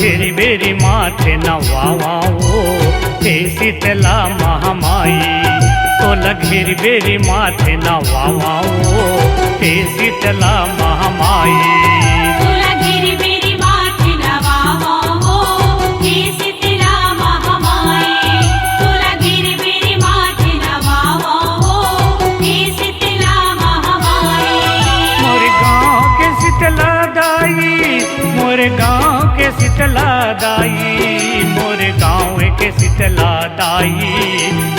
घेरी बेरी माथे नवाओ हे शीतला महामाई। तोला घेरी बेरी माथे नवाओ हे शीतला महामाई। तोला घेरी बेरी माथे नवाओ हे शीतला महामाई। तोला घेरी बेरी माथे नवाओ हे शीतला महामाई। मोरे गाँव के शीतला दाई, मोरे गाँव के शीतला दाई, मोरे गाँव के शीतला दाई,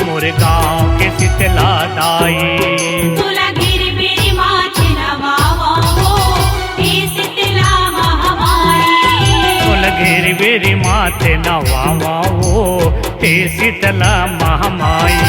मोरे गाँव के शीतला दाई। तोला घेरी बेरी माथे नवाओ हे शीतला महामाई। तोला घेरी बेरी माथे नवाओ हे शीतला महामाई।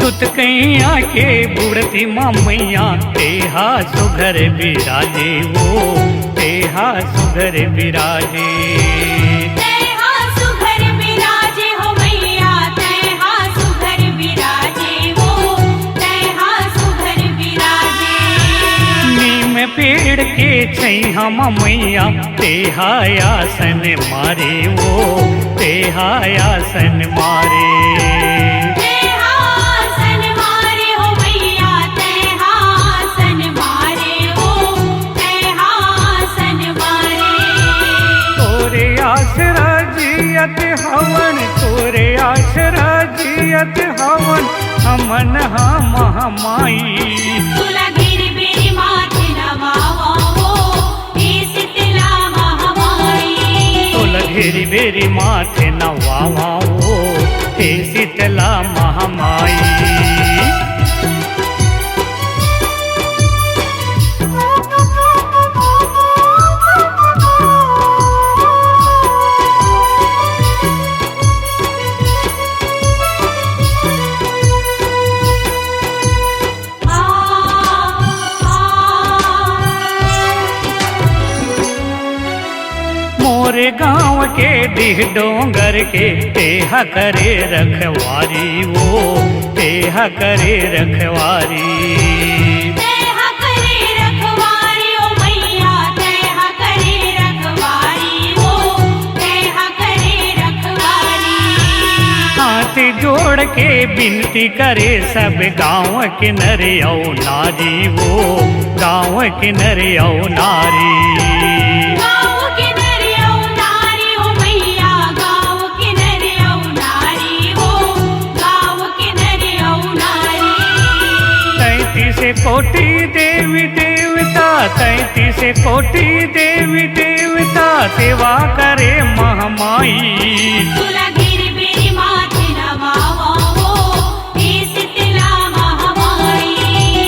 दूत कैया के बुढ़ती मैया तेहा सुघर बिराजे वो तेहा सुघर बिराजे। तेहा सुघर बिराजे हो मैया तेहा सुघर बिराजे हो तेहा सुघर बिराजे। नीम पेड़ के छैया मैया तेहा आसन मारे वो तेहा आसन मारे। हवन तोरे आसरा जियत हवन हमन महामाई। तोला घेरी बेरी माथे नवाओ हे शीतला महामाई। तोला घेरी बेरी माथे नवाओ हे शीतला महामाई। मोरे गाँव के डीह डोंगर के तेहा करे रखवारी वो तेहा करे रखवारी। तेहा करे रखवारी ओ मैया तेहा करे रखवारी हो तेहा करे रखवारी। हाथ जोड़ के विनती करे सब गाँव के नर औ नारी वो गाँव के नर औ नारी। कोटि देवी देवता 33 कोटि देवी देवता सेवा करे महामाई। तोला घेरी बेरी माथे नवाओ हे शीतला महामाई।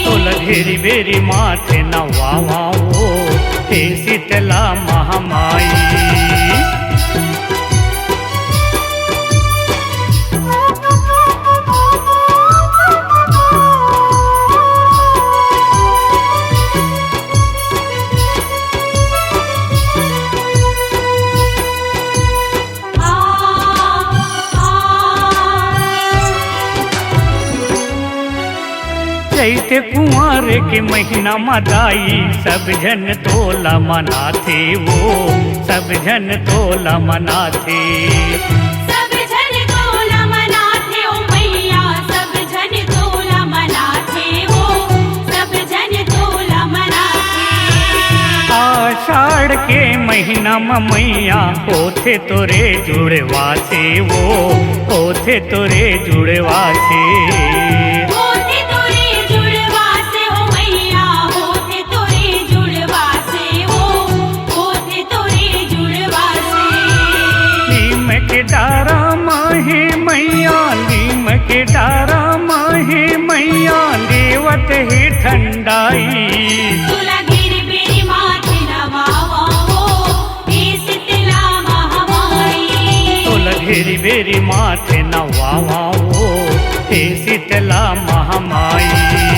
तोला घेरी बेरी माथे नवाओ हे शीतला महामाई। चैत कुंवर के महीना मदाई सब जन तोला मनाथे वो सब जन तोला मनाथे। सब जन तोला मनाथे ओ मैया सब जन तोला मनाथे हो सब जन तोला मनाथे। आषाढ़ के महीना मैया ओथे तोरे जुड़वा से वो ओथे तोरे जुड़वा से। डारा माहे मैया लीम के डारा माहे मैया देवत ही ठंडाई। तोला घेरी बेरी माथे नवाओ हे शीतला महामाई। तोला घेरी बेरी माथे नवाओ हे शीतला महामाई।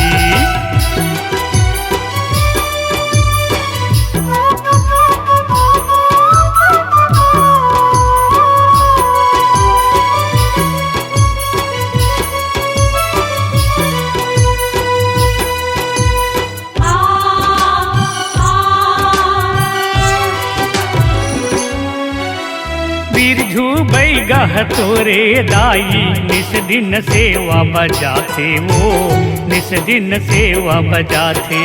निगाह तोरे दाई, निस दिन सेवा बजाते वो, निस दिन सेवा बजाते।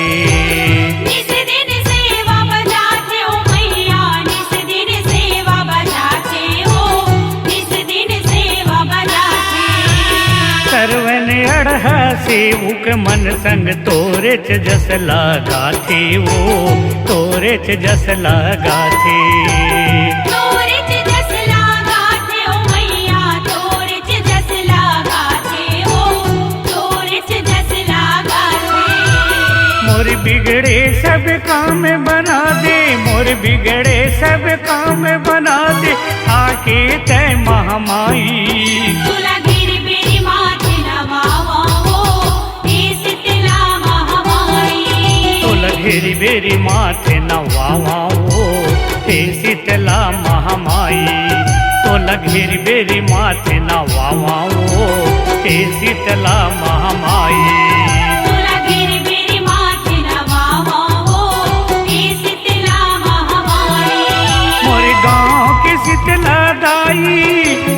निस दिन सेवा बजाते ओ मैया, निस दिन सेवा बजाते हो, निस दिन सेवा बजाते। सर्वन अड़ह सेवक मन संग तोरे च जस लगाते वो, तोरे च जस लगाते। तोरे च जस लगाते ओ मैया, तोरे च जस लगाते हो, तोरे च जस लगाते। मोर बिगड़े सब काम बना दे, मोर बिगड़े सब काम बना दे, आके तय महामाई। तुला गिर बेरी माथे नवावा हो, हे शीतला महामाई। तोला घेरी बेरी माथे नवावा हो, हे शीतला महामाई। तोला घेरी बेरी माथे नवावा हो, हे शीतला महामाई। तुला गिर बेरी माथे नवावा हो, हे शीतला महामाई। मोर गाँव के शीतला दाई,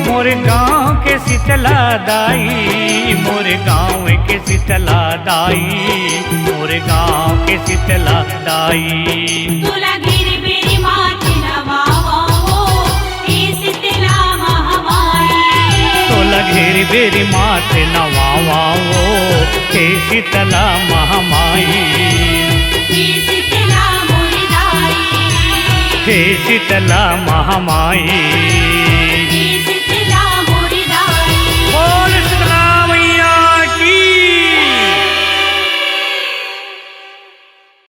मोर गाँव के शीतला दाई, मोर गाँव के शीतला दाई, मोर गाँव के शीतला दाई। तुला गिर बेरी माथे नवावा हो, हे शीतला महामाई। तोला घेरी बेरी माथे नवावा हो, हे शीतला महामाई। हे शीतला मोरी दाई, हे शीतला महामाई।